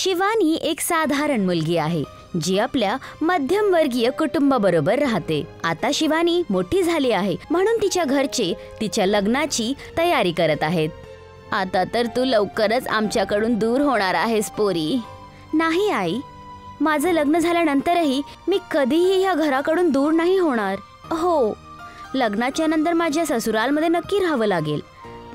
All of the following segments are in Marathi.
शिवानी एक साधारण मुलगी आहे जी आपल्या मध्यमवर्गीय कुटुंबाबरोबर राहते। आता शिवानी मोठी झाली आहे म्हणून तिच्या घरचे तिच्या लग्नाची तयारी करत आहेत। आता तर तू लवकरच आमच्याकडून दूर होणार आहेस पोरी। नाही आई, माझं लग्न झाल्यानंतरही मी कधीही ह्या घराकडून दूर नाही होणार। हो, लग्नाच्या नंतर माझ्या ससुरालमध्ये नक्की राहावं लागेल,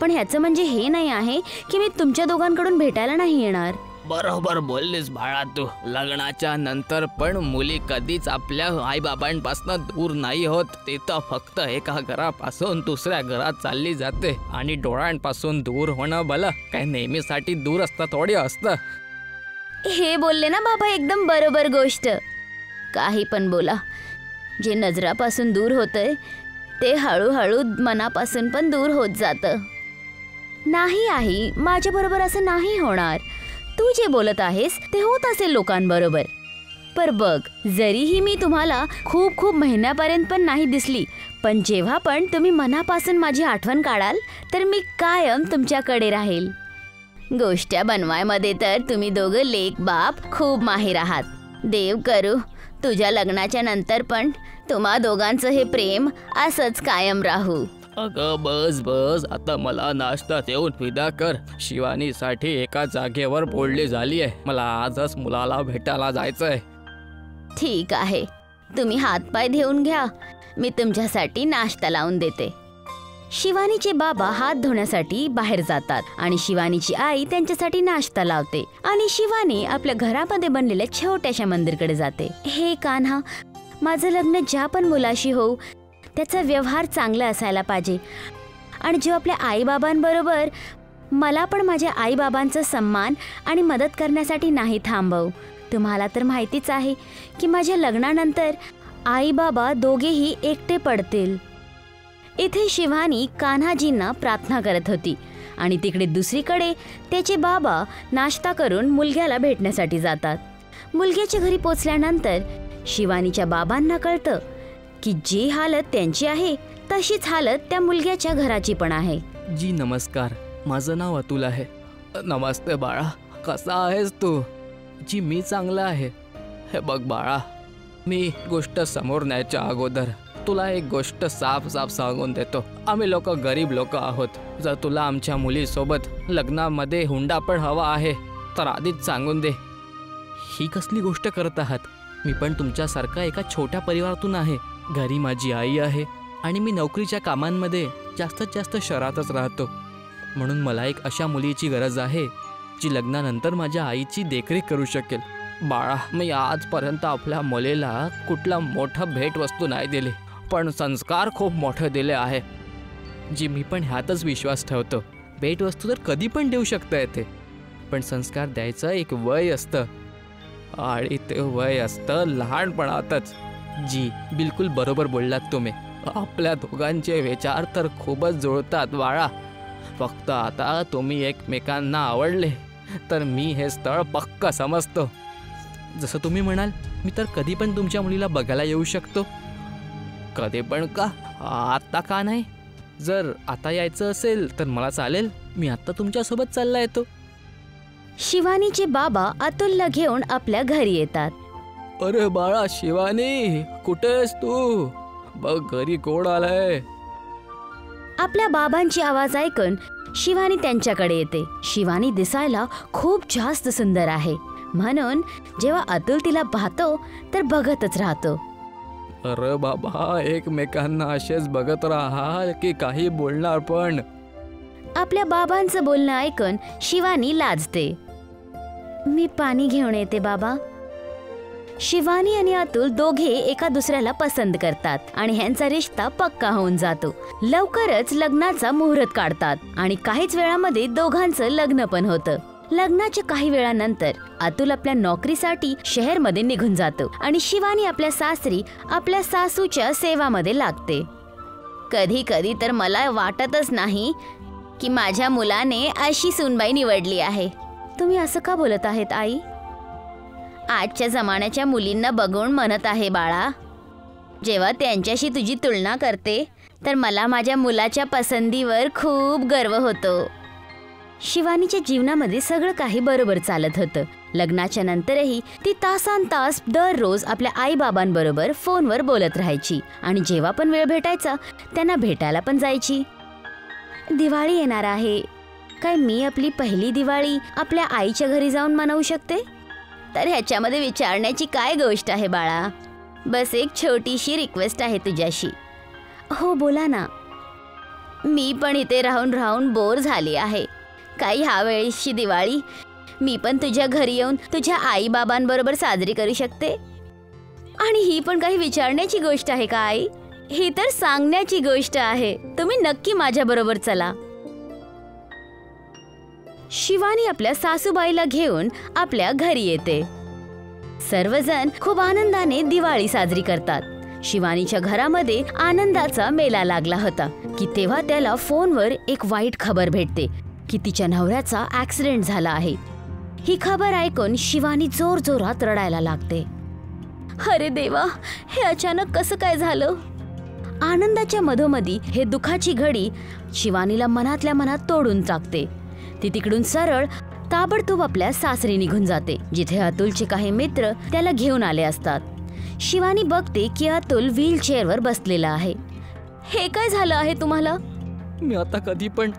पण ह्याचं म्हणजे हे नाही आहे की मी तुमच्या दोघांकडून भेटायला नाही येणार। बरोबर बोललीस बाळा तू। लग्नाच्या नंतर पण मुली कधीच आपल्या आईबाबांपासून दूर नाही होत। ते तर फक्त एका घरापासून दुसऱ्या घरात चालली जाते आणि डोळ्यांपासून दूर होणं भलं काय नेहमीसाठी दूर असतं थोडी असतं। हे बोलले ना बाबा, एकदम बरोबर गोष्ट। काही पण बोला, जे नजरापासून दूर होतंय ते हळूहळू मनापासून पण दूर होत जातं। नाही आई, माझ्या बरोबर असं नाही होणार। तू जे बोलत आहेस ते होत असेल लोकांबरोबर, पर बघ, जरीही मी तुम्हाला खूप खूप महिन्यापर्यंत पण नाही दिसली, पण जेव्हा पण तुम्ही मनापासून माझी आठवण काढाल तर मी कायम तुमच्याकडे राहील। गोष्टी बनवायमध्ये तर तुम्ही दोघं लेक बाप खूप माहिर आहात। देव करू तुझ्या लग्नाच्या नंतर पण तुम्हा दोघांचं हे प्रेम असंच कायम राहू। अगं बस बस, आता मला नाश्ता देऊन विदा कर। शिवानीसाठी एका जागेवर बोलली झाली आहे, मला आजच मुलाला भेटायला जायचंय। ठीक आहे, तुम्ही हातपाय धुवून घ्या, मी तुमच्यासाठी नाश्ता लावून देते। शिवानीचे बाबा हात धुण्यासाठी बाहेर जातात आणि शिवानीची आई त्यांच्यासाठी नाश्ता लावते आणि शिवानी आपल्या घरामध्ये बनलेल्या छोट्याशा मंदिरकडे जाते। हे कान्हा, माझं लग्न ज्या पण मुलाशी हो त्याचा व्यवहार चांगला असायला पाहिजे आणि जो आपल्या आईबाबांबरोबर मला पण माझ्या आईबाबांचा सन्मान आणि मदत करण्यासाठी नाही थांबव। तुम्हाला तर माहितीच आहे की माझ्या लग्नानंतर आईबाबा दोघेही एकटे पडतील। इथे शिवानी कान्हाजींना प्रार्थना करत होती आणि तिकडे दुसरीकडे त्याचे बाबा नाश्ता करून मुलग्याला भेटण्यासाठी जातात। मुलग्याच्या घरी पोचल्यानंतर शिवानीच्या बाबांना कळतं की जी हालत त्यांची आहे तशीच हालत त्या मुलग्याच्या घराची पण आहे। जी नमस्कार, माझं नाव अतुल आहे। नमस्ते बाळा, कसा आहेस तू? जी मी चांगला आहे। हे बघ बाळा, मी गोष्ट समोर न्यायच्या अगोदर तुला एक गोष्ट साफ साफ सांगून देतो। आम्ही लोक गरीब लोक आहोत। जर तुला आमच्या मुलीसोबत लग्नामध्ये हुंडा पण हवा आहे तर आधीच सांगून दे। ही कसली गोष्ट करत आहात? मी पण तुमच्यासारखा एका छोट्या परिवारातून आहे। घरी माझी आई आहे आणि मी नोकरीच्या कामांमध्ये जास्तीत जास्त शहरातच राहतो, म्हणून मला एक अशा मुलीची गरज आहे जी लग्नानंतर माझ्या आईची देखरेख करू शकेल। बाळा, मी आजपर्यंत आपल्या मुलीला कुठला मोठा भेटवस्तू नाही दिली, पण संस्कार खूप मोठे दिले आहे। जी मी पण ह्यातच विश्वास ठेवतो। भेटवस्तू तर कधी पण देऊ शकता येते, पण संस्कार द्यायचं एक वय असतं आणि ते वय असतं लहानपणातच। जी बिलकुल बरोबर बोललात तुम्ही। आपल्या दोघांचे विचार तर खूपच जुळतात बाळा। फक्त आता तुम्ही एकमेकांना आवडले तर मी हे स्थळ पक्का समजतो। जसं तुम्ही म्हणाल, मी तर कधी पण तुमच्या मुलीला बघायला येऊ शकतो। कधी पण का? आता का नाही? जर आता यायचं असेल तर मला चालेल, मी आता तुमच्यासोबत चालला येतो। शिवानीचे बाबा अतुलला घेऊन आपल्या घरी येतात। अरे बाळा शिवानी, कुठेस तू? बघ घरी कोण आलंय। आपल्या बाबांची आवाज ऐकून शिवानी त्यांच्याकडे येते। शिवानी दिसायला खूप जास्त सुंदर आहे, म्हणून जेव्हा अतुल तिला पाहतो तर बघतच राहतो। अरे बाबा, एकमेकांना असेच बघत राहा की काही बोलणार पण? आपल्या बाबांचं बोलणं ऐकून शिवानी लाजते। मी पाणी घेऊन येते बाबा। शिवानी आणि अतुल दोघे एका दुसऱ्याला पसंत करतात आणि ह्यांचा रिश्ता पक्का होऊन जातो। लवकरच लग्नाचा मुहूर्त काढतात आणि काहीच वेळामध्ये दोघांचं लग्न पण होतं। लग्नाच्या काही वेळानंतर अतुल आपल्या नोकरीसाठी शहरमध्ये निघून जातो आणि शिवानी आपल्या सासरी आपल्या सासूच्या सेवामध्ये लागते। कधी कधी तर मला वाटतच नाही की माझ्या मुलाने अशी सूनबाई निवडली आहे। तुम्ही असं का बोलत आहेत आई? आजच्या जमान्याच्या मुलींना बघून म्हणत आहे बाळा। जेव्हा त्यांच्याशी तुझी तुलना करते तर मला माझ्या मुलाच्या पसंतीवर खूप गर्व होतो। शिवानीच्या जीवनामध्ये सगळं काही बरोबर चालत होतं. लग्नाच्या नंतरही ती तासनतास दररोज आपल्या आई-बाबांबरोबर फोनवर बोलत राहायची आणि जेव्हा पण वेळ भेटायचा त्यांना भेटायला पण जायची. दिवाळी येणार आहे, काय मी आपली पहिली दिवाळी आपल्या आईच्या घरी जाऊन मनवू शकते? तर ह्याच्यामध्ये विचारण्याची काय गोष्ट आहे बाळा? बस एक छोटीशी रिक्वेस्ट आहे तुझ्याशी. हो बोला ना. मी पण इथे राहून राहून बोर झाली आहे. काही ह्या वेळेसची दिवाळी मी पण तुझ्या घरी येऊन तुझ्या आई बाबांबरोबर साजरी करू शकते. आणि ही पण काही विचारण्याची गोष्ट आहे का आई? ही तर सांगण्याची गोष्ट आहे. तुम्ही नक्की माझ्या बरोबर चला. शिवानी आपल्या सासूबाईला घेऊन आपल्या घरी येते. सर्वजण खूप आनंदाने दिवाळी साजरी करतात. शिवानीच्या घरामध्ये आनंदाचा मेला लागला होता की तेव्हा त्याला फोनवर एक वाईट खबर भेटते की तिच्या नवऱ्याचा ऍक्सिडेंट झाला आहे. ही खबर ऐकून शिवानी जोर जोरात रडायला लागते. अरे देवा, हे अचानक कसं काय झालं? आनंदाच्या मधोमधी हे दुःखाची घडी शिवानीला मनातल्या मनात तोडून टाकते. ती तिकडून सरळ ताबडतोब आपल्या सासरी निघून जाते, जिथे अतुलचे काही मित्र त्याला घेऊन आले असतात. शिवानी बघते की अतुल व्हीलचेअरवर बसलेला आहे. हे काय झालं आहे तुम्हाला? मी आता कधी पण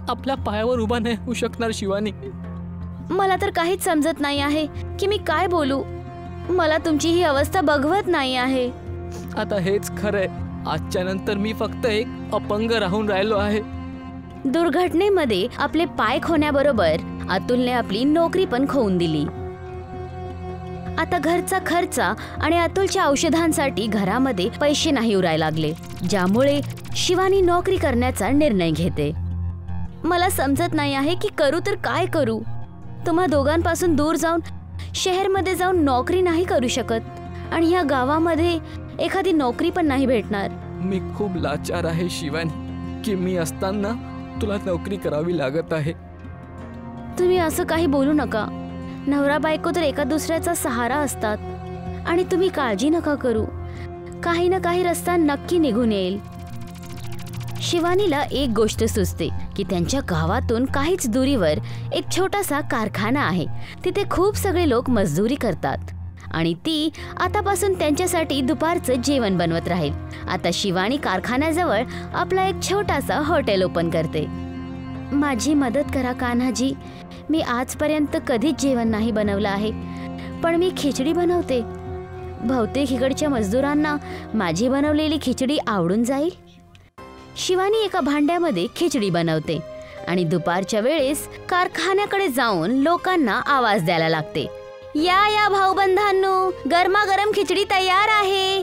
आपल्या पायावर उभा नाही होऊ शकणार शिवानी. मला तर काहीच समजत नाही आहे की मी काय बोलू. मला तुमची ही अवस्था बघवत नाही आहे. आता हेच खरंय, आजच्या नंतर मी फक्त एक अपंग राहून राहिलो आहे. दुर्घटनेमध्ये आपले पाय खोण्याबरोबर अतुलने आपली नोकरी पण खोवून दिली. आता घरचा खर्च आणि अतुलच्या औषधांसाठी घरामध्ये पैसे नाही उरायला लागले, ज्यामुळे शिवानी नोकरी करण्याचा निर्णय घेते. मला समजत नाही आहे की करू तर काय करू. तुम्हा दोघांपासून दूर जाऊन शहरमध्ये जाऊन नोकरी नाही करू शकत आणि या गावामध्ये एखादी नोकरी पण नाही भेटणार. मी खूप लाचार आहे शिवानी की मी असताना तुला नोकरी करावी लागत आहे. तुम्ही असं काही बोलू नका. नवरा बायको तर एका दुसऱ्याचा सहारा असतात आणि तुम्ही काळजी नका करू. काही ना काही रस्ता नक्की निघून येईल. शिवानीला एक गोष्ट सुचते की त्यांच्या गावातून काहीच दुरीवर एक छोटासा कारखाना आहे. तिथे खूप सगळे लोक मजदुरी करतात आणि ती आतापासून त्यांच्यासाठी दुपारचं जेवण बनवत राहील. आता शिवानी कारखान्याजवळ आपला एक छोटासा हॉटेल ओपन करते. माझी मदत करा कान्हाजी. मी आजपर्यंत कधीच जेवण नाही बनवलं आहे, पण मी खिचडी बनवते. बहुतेक इकडच्या मजदुरांना माझी बनवलेली खिचडी आवडून जाईल. शिवानी एका भांड्यामध्ये खिचडी बनवते आणि दुपारच्या वेळेस कारखान्याकडे जाऊन लोकांना आवाज द्यायला लागते. या भाऊबंधांनो, गरमागरम खिचडी तयार आहे.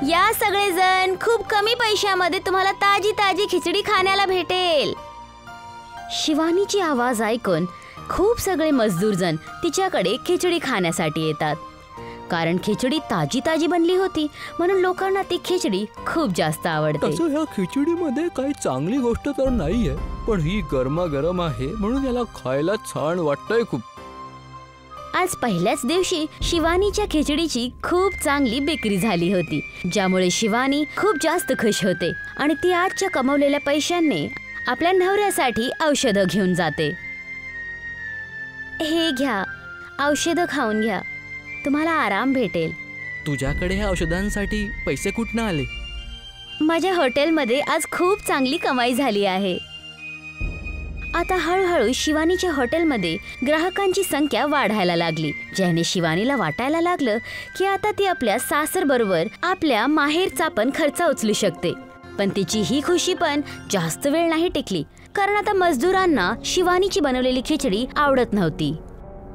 या सगळेजण, खूप कमी पैशामध्ये तुम्हाला ताजी ताजी खिचडी खाण्याला भेटेल. शिवानीची आवाज ऐकून खूप सगळे मजदूर जण तिच्याकडे खिचडी खाण्यासाठी येतात. कारण खिचडी ताजी ताजी बनली होती म्हणून लोकांना ती खिचडी खूप जास्त आवडते. तसं ह्या खिचडीमध्ये काही चांगली गोष्ट तर नाहीये, पण ही गरमागरम आहे म्हणून याला खायला छान वाटतंय खूप. आज पहिल्याच दिवशी शिवानीच्या खिचडीची खूप चांगली बिक्री झाली होती, ज्यामुळे शिवानी खूप जास्त खुश होते आणि ती आजच्या कमवलेल्या पैशांनी आपल्या नवऱ्यासाठी औषधं घेऊन जाते. हे घ्या, औषधं खाऊन घ्या, तुम्हाला आराम भेटेल. तुझ्याकडे ह्या औषधांसाठी पैसे कुठनं आले? माझ्या हॉटेलमध्ये आज खूप चांगली कमाई झाली आहे. आता हळूहळू शिवानीच्या हॉटेलमध्ये ग्राहकांची संख्या वाढायला लागली, ज्याने शिवानीला वाटायला लागलं की आता ती आपल्या सासरबरोबर आपल्या माहेरचा पण खर्च उचलू शकते. पण तिची ही खुशी पण जास्त वेळ नाही टिकली, कारण आता मजदुरांना शिवानीची बनवलेली खिचडी आवडत नव्हती.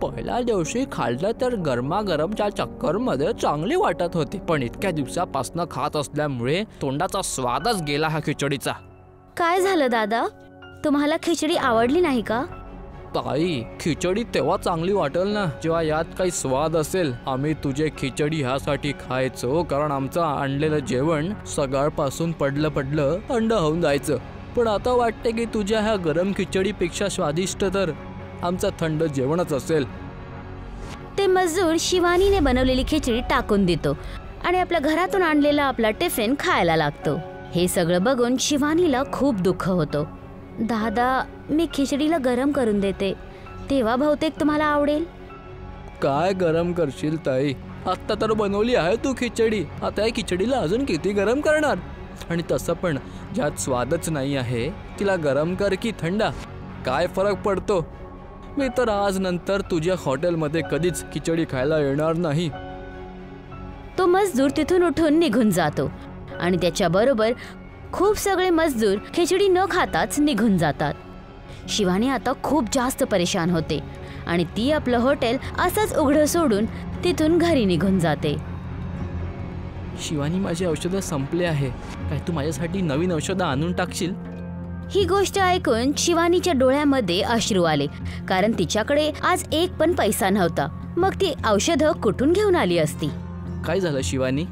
पहिल्या दिवशी खाल्लं तर गरमागरमच्या चक्करमध्ये चांगली वाटत होती, पण इतक्या दिवसापासून खात असल्यामुळे तोंडाचा स्वादच गेला हा खिचडीचा. काय झालं दादा, तुम्हाला खिचडी आवडली नाही का? ताई, खिचडी तेव्हा चांगली वाटेल ना जेव्हा यात काही स्वाद असेल. आम्ही तुझे खिचडी ह्यासाठी खायचो कारण आमचं आणलेलं जेवण सकाळपासून पडलं थंड होऊन जायचं. पण आता वाटते की तुझ्या ह्या गरम खिचडीपेक्षा स्वादिष्ट तर आमचं थंड जेवणच असेल. ते मजदूर शिवानीने बनवलेली खिचडी टाकून देतो आणि आपल्या घरातून आणलेला आपला टिफिन खायला लागतो. हे सगळं बघून शिवानीला खूप दुःख होतो. दादा, मी खिचडीला गरम करून देते, तेव्हा बहुतेक तुम्हाला आवडेल. काय गरम करशील ताई? आत्ता तर बनवली आहे तू खिचडी. आता या खिचडीला अजून किती गरम करणार? आणि तसं पण ज्यात स्वादच नाही आहे तिला गरम कर की थंडा, काय फरक पडतो? मी तर आज नंतर तुझ्या हॉटेलमध्ये कधीच खिचडी खायला येणार नाही. तो मजदूर तिथून उठून निघून जातो आणि त्याच्याबरोबर खूप सगळे मजदूर खिचडी न खाताच निघून जातात. शिवानी आता खूप जास्त परेशान होते आणि ती आपलं हॉटेल असंच उघडं सोडून तिथून घरी निघून जाते. शिवानी, माझे औषधं संपले आहे. काय तू माझ्यासाठी नवीन औषधं आणून टाकशील? ही गोष्ट ऐकून शिवानीच्या डोळ्यामध्ये अश्रू आले, कारण तिच्याकडे आज एक पण पैसा नव्हता. मग ती औषधं कुठून घेऊन आली असती? काय झालं शिवानी?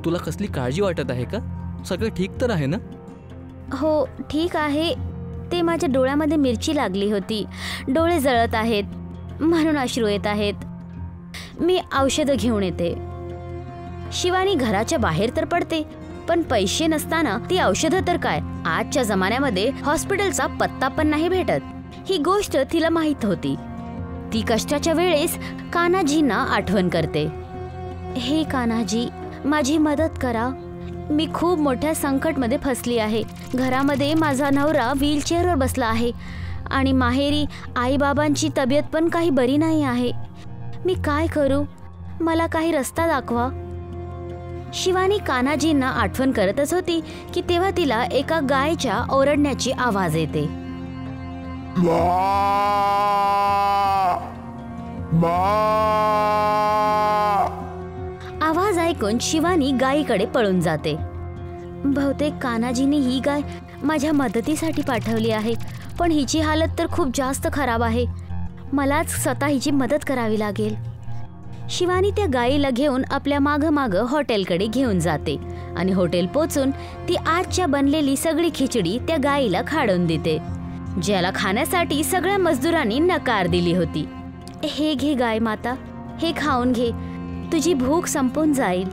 तुला कसली काळजी वाटत आहे का? सगळं ठीक तर आहे ना? हो, ठीक आहे. ते माझ्या डोळ्यामध्ये मिरची लागली होती, डोळे जळत आहेत, म्हणून अश्रू येत आहेत. मी औषधं घेऊन येते. शिवानी घराच्या बाहेर तर पडते, पण पैसे नसताना ती औषधं तर काय, आजच्या जमान्यामध्ये हॉस्पिटलचा पत्ता पण नाही भेटत. ही गोष्ट तिला माहित होती. ती कष्टाच्या वेळेस कान्हाजींना आठवण करते. हे कान्हाजी, माझी मदत करा. मी खूप मोठ्या संकटमध्ये फसली आहे. घरामध्ये माझा नवरा व्हीलचेअरवर बसला आहे आणि माहेरी आईबाबांची तब्येत पण काही बरी नाही आहे. मी काय करू? मला काही रस्ता दाखवा. शिवानी कान्हाजींना आठवण करतच होती की तेव्हा तिला एका गायच्या ओरडण्याची आवाज येते. आवाज ऐकून शिवानी गायीकडे पळून जाते. बहुतेक कान्हाजींनी ही गाय माझ्या मदतीसाठी पाठवली आहे, पण हिची हालत तर खूप जास्त खराब आहे. मलाच स्वतः हिची मदत करावी लागेल. शिवानी त्या गायीला घेऊन आपल्या माग हॉटेलकडे घेऊन जाते आणि हॉटेल पोचून ती आजच्या बनलेली सगळी खिचडी त्या गायीला खाडून देते, ज्याला खाण्यासाठी सगळ्या मजदुरांनी नकार दिली होती. हे घे गाय माता, हे खाऊन घे, तुझी भूक संपून जाईल.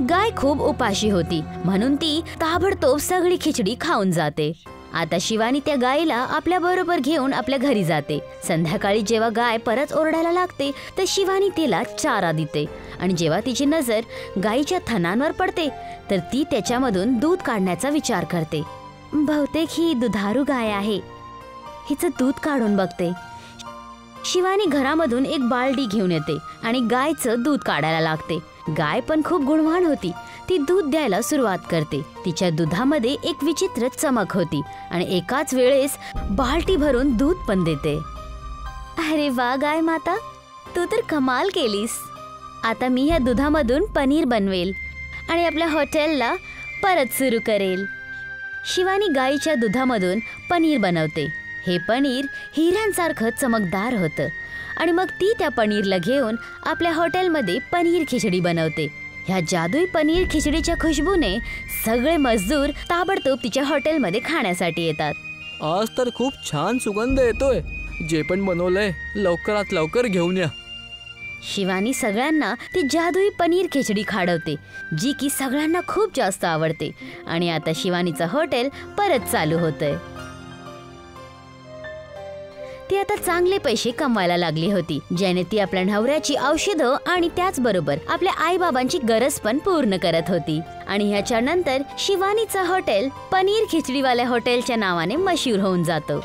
गाय खूप उपाशी होती, म्हणून ती ताबडतोब सगळी खिचडी खाऊन जाते. आता शिवानी त्या गायीला आपल्या बरोबर घेऊन आपल्या घरी जाते. संध्याकाळी जेव्हा गाय परत ओरडायला लागते तर शिवानी तिला चारा देते आणि जेव्हा तिची नजर गायीच्या थनांवर पडते तर ती त्याच्यामधून दूध काढण्याचा विचार करते. बहुतेक ही दुधारू गाय आहे, हिचं दूध काढून बघते. शिवानी घरामधून एक बालडी घेऊन येते आणि गायचं दूध काढायला लागते. गाय पण खूप गुणवान होती. ती दूध द्यायला सुरुवात करते. तिच्या दुधामध्ये एक विचित्र चमक होती आणि एकाच वेळेस बाल्टी भरून दूध पण देते. अरे वा गाय माता, तू तर कमाल केलीस. आता मी या दुधामधून पनीर बनवेल आणि आपल्या हॉटेलला परत सुरू करेल. शिवानी गायीच्या दुधामधून पनीर बनवते. हे पनीर हिऱ्यांसारखं चमकदार होतं आणि मग ती त्या पनीरला घेऊन आपल्या हॉटेलमध्ये पनीर खिचडी बनवते. ह्या जादुई पनीर खिचडीच्या खुशबूने सगळे मजदूर ताबडतोब तिच्या हॉटेलमध्ये खाण्यासाठी येतात. आज तर खूप छान सुगंध येतोय. जे पण बनवलंय लवकरात लवकर घेऊन या. शिवानी सगळ्यांना ती जादुई पनीर खिचडी खाडवते, जी की सगळ्यांना खूप जास्त आवडते. आणि आता शिवानीचं हॉटेल परत चालू होतंय. ती आता चांगले पैसे कमवायला लागली होती, ज्याने ती आपल्या नवऱ्याची औषधं आणि त्याचबरोबर आपल्या आईबाबांची गरज पण पूर्ण करत होती. आणि ह्याच्यानंतर शिवानीचं हॉटेल पनीर खिचडीवाल्या हॉटेलच्या नावाने मशहूर होऊन जातं.